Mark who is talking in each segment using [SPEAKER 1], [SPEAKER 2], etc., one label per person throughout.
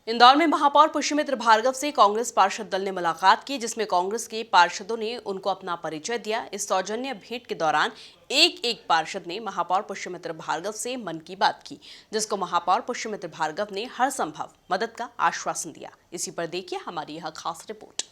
[SPEAKER 1] इंदौर में महापौर पुष्यमित्र भार्गव से कांग्रेस पार्षद दल ने मुलाकात की, जिसमें कांग्रेस के पार्षदों ने उनको अपना परिचय दिया। इस सौजन्य भेंट के दौरान एक पार्षद ने महापौर पुष्यमित्र भार्गव से मन की बात की, जिसको महापौर पुष्यमित्र भार्गव ने हर संभव मदद का आश्वासन दिया। इसी पर देखिए हमारी यह खास रिपोर्ट।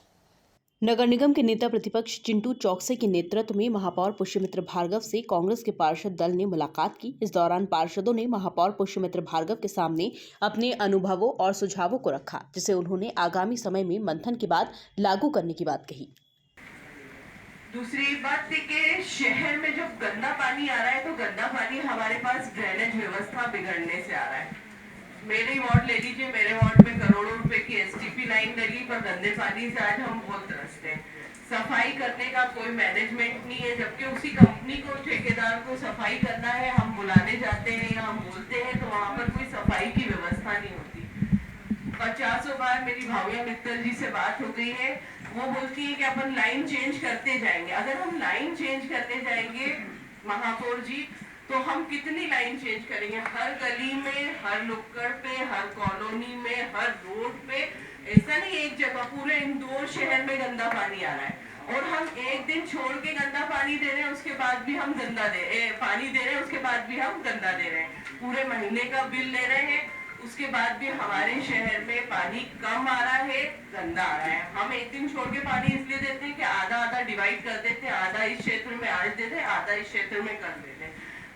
[SPEAKER 1] नगर निगम के नेता प्रतिपक्ष चिंटू चौकसे के नेतृत्व में महापौर पुष्यमित्र भार्गव से कांग्रेस के पार्षद दल ने मुलाकात की। इस दौरान पार्षदों ने महापौर पुष्यमित्र भार्गव के सामने अपने अनुभवों और सुझावों को रखा, जिसे उन्होंने आगामी समय में मंथन के बाद लागू करने की बात कही।
[SPEAKER 2] दूसरी बात थी कि शहर में जब गंदा पानी आ रहा है तो गंदा पानी हमारे पास ड्रेनेज व्यवस्था बिगड़ने से आ रहा है। मेरे वार्ड ले लीजिए, मेरे वार्ड में करोड़ों रुपए की एसटीपी लाइन लगी, पर गंदे पानी से आज हम बहुत त्रस्त हैं। सफाई करने का कोई मैनेजमेंट नहीं है, जबकि उसी कंपनी को, ठेकेदार को सफाई करना है, हम बुलाने जाते हैं या हम बोलते हैं तो वहाँ पर कोई सफाई की व्यवस्था नहीं होती। 50 बार मेरी भाविया मित्तल जी से बात हो गई है, वो बोलती है कि अपन लाइन चेंज करते जाएंगे। अगर हम लाइन चेंज करते जाएंगे महापौर जी, तो हम कितनी लाइन चेंज करेंगे? हर गली में, हर नुक्कड़ पे, हर कॉलोनी में, हर रोड पे। ऐसा नहीं एक जगह, पूरे इंदौर शहर में गंदा पानी आ रहा है और हम एक दिन छोड़ के गंदा पानी दे रहे हैं, उसके बाद भी हम पानी दे रहे हैं, उसके बाद भी हम गंदा दे रहे हैं। पूरे महीने का बिल ले रहे हैं, उसके बाद भी हमारे शहर में पानी कम आ रहा है, गंदा आ रहा है। हम एक दिन छोड़ के पानी इसलिए देते हैं कि आधा आधा डिवाइड कर देते हैं, आधा इस क्षेत्र में आज देते हैं, आधा इस क्षेत्र में कर देते हैं।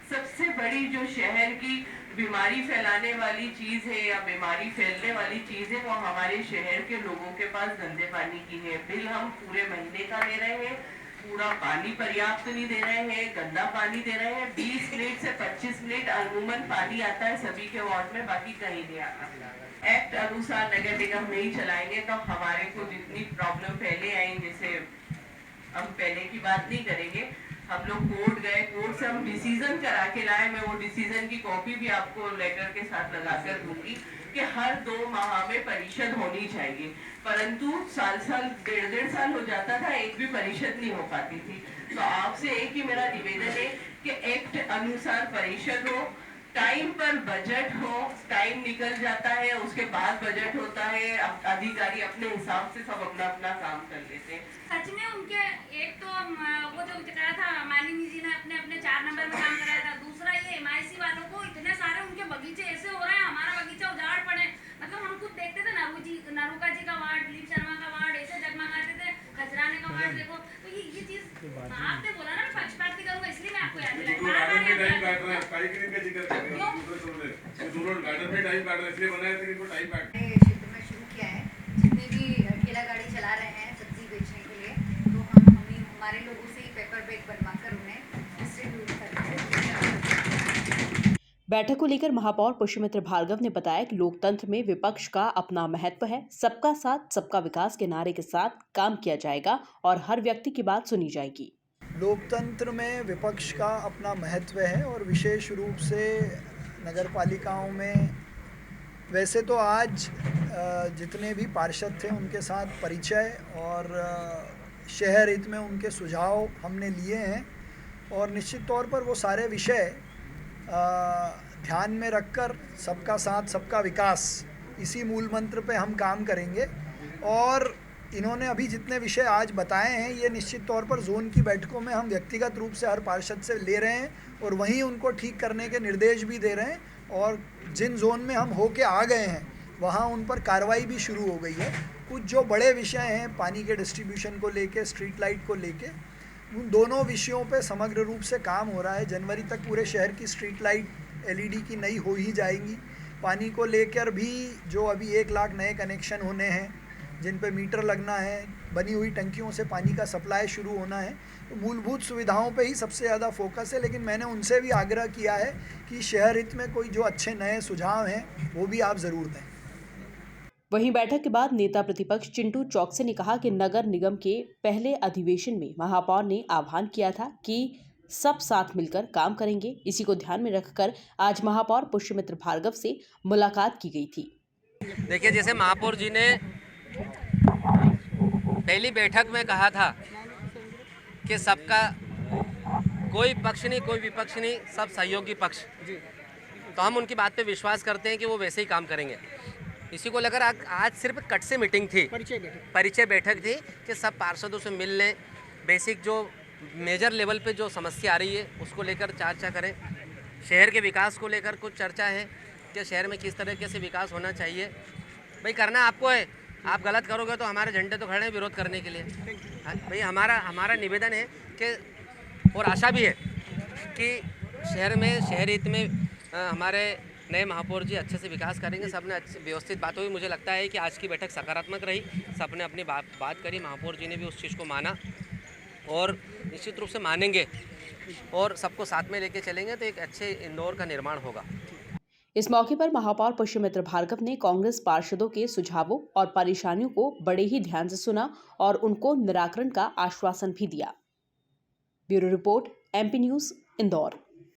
[SPEAKER 2] सबसे बड़ी जो शहर की बीमारी फैलाने वाली चीज है या बीमारी फैलने वाली चीज है, वो हमारे शहर के लोगों के पास गंदे पानी की है। बिल हम पूरे महीने का ले रहे हैं, पूरा पानी पर्याप्त नहीं दे रहे हैं, गंदा पानी दे रहे हैं। 20 मिनट से 25 मिनट अमूमन पानी आता है सभी के वार्ड में, बाकी कहीं नहीं आता। एक्ट अनुसार नगर निगम नहीं चलाएंगे तो हमारे को जितनी प्रॉब्लम पहले आई, जैसे हम पहले की बात नहीं करेंगे, हम लोग कोर्ट गए, कोर्ट से हम डिसीजन करा के लाए। मैं वो डिसीजन की कॉपी भी आपको लेटर के साथ लगाकर दूंगी कि हर 2 माह में परिषद होनी चाहिए, परंतु साल डेढ़ साल हो जाता था, एक भी परिषद नहीं हो पाती थी। तो आपसे एक ही मेरा निवेदन है कि एक्ट अनुसार परिषद हो, टाइम पर बजट हो। टाइम निकल जाता है, उसके बाद बजट होता है, अधिकारी अपने हिसाब से सब अपना अपना काम कर लेते हैं।
[SPEAKER 3] सच में उनके एक तो वो जो कहा था मालिनी जी ने अपने 4 नंबर में काम कराया था, दूसरा ये एमआईसी वालों को इतने सारे उनके बगीचे ऐसे हो रहे हैं, हमारा बगीचा उजाड़ पड़े। मतलब हम खुद देखते थे नरुका जी का वार्ड, दिलीप शर्मा का वार्ड ऐसे जगमगाते थे, खजराने का वार्ड देखो। तो ये चीज आपने बोला ना पक्षपाती करूंगा, इसलिए मैं आपको याद दिलाई।
[SPEAKER 4] क्षेत्र में शुरू किया है, जितने भी ठेला गाड़ी चला रहे हैं सब्जी बेचने के लिए, तो हम हमारे लोगों से ही पेपर बैग बनवाकर उन्हें डिस्ट्रीब्यूट करते हैं।
[SPEAKER 1] बैठक को लेकर महापौर पुष्यमित्र भार्गव ने बताया कि लोकतंत्र में विपक्ष का अपना महत्व है। सबका साथ सबका विकास के नारे के साथ काम किया जाएगा और हर व्यक्ति की बात सुनी जाएगी।
[SPEAKER 5] लोकतंत्र में विपक्ष का अपना महत्व है और विशेष रूप से नगर पालिकाओं में। वैसे तो आज जितने भी पार्षद थे उनके साथ परिचय और शहर हित में उनके सुझाव हमने लिए हैं और निश्चित तौर पर वो सारे विषय ध्यान में रखकर सबका साथ सबका विकास, इसी मूल मंत्र पे हम काम करेंगे। और इन्होंने अभी जितने विषय आज बताए हैं, ये निश्चित तौर पर जोन की बैठकों में हम व्यक्तिगत रूप से हर पार्षद से ले रहे हैं और वहीं उनको ठीक करने के निर्देश भी दे रहे हैं। और जिन जोन में हम होके आ गए हैं वहाँ उन पर कार्रवाई भी शुरू हो गई है। कुछ जो बड़े विषय हैं, पानी के डिस्ट्रीब्यूशन को लेके, स्ट्रीट लाइट को लेके, उन दोनों विषयों पे समग्र रूप से काम हो रहा है। जनवरी तक पूरे शहर की स्ट्रीट लाइट LED की नई हो ही जाएंगी। पानी को लेकर भी जो अभी 1 लाख नए कनेक्शन होने हैं, जिन पे मीटर लगना है, बनी हुई टंकियों से पानी का सप्लाई शुरू होना है, तो मूलभूत सुविधाओं पे ही सबसे ज़्यादा फोकस है। लेकिन मैंने उनसे भी आग्रह किया है कि शहर हित में कोई जो अच्छे नए सुझाव हैं वो भी आप ज़रूर दें।
[SPEAKER 1] वहीं बैठक के बाद नेता प्रतिपक्ष चिंटू चौकसे ने कहा कि नगर निगम के पहले अधिवेशन में महापौर ने आह्वान किया था कि सब साथ मिलकर काम करेंगे। इसी को ध्यान में रखकर आज महापौर पुष्यमित्र भार्गव से मुलाकात की गई थी।
[SPEAKER 6] देखिए, जैसे महापौर जी ने पहली बैठक में कहा था कि सबका, कोई पक्ष नहीं, कोई विपक्ष नहीं, सब सहयोगी पक्ष, तो हम उनकी बात पे विश्वास करते हैं कि वो वैसे ही काम करेंगे। इसी को लेकर आज सिर्फ कट से मीटिंग थी, परिचय बैठक थी कि सब पार्षदों से मिल लें, बेसिक जो मेजर लेवल पे जो समस्या आ रही है उसको लेकर चर्चा करें। शहर के विकास को लेकर कुछ चर्चा है कि शहर में किस तरीके से विकास होना चाहिए। भाई करना आपको है, आप गलत करोगे तो हमारे झंडे तो खड़े हैं विरोध करने के लिए। भाई हमारा निवेदन है कि और आशा भी है कि शहर में शहर हित में हमारे नए महापौर जी अच्छे से विकास करेंगे। सबने अच्छी व्यवस्थित बात हुई। मुझे लगता है कि आज की बैठक सकारात्मक रही, सबने अपनी बात करी, महापौर जी ने भी उस चीज़ को माना और निश्चित रूप से मानेंगे और सबको साथ में लेके चलेंगे तो एक अच्छे इंदौर का निर्माण होगा।
[SPEAKER 1] इस मौके पर महापौर पुष्यमित्र भार्गव ने कांग्रेस पार्षदों के सुझावों और परेशानियों को बड़े ही ध्यान से सुना और उनको निराकरण का आश्वासन भी दिया। Bureau report, MP news, Indore.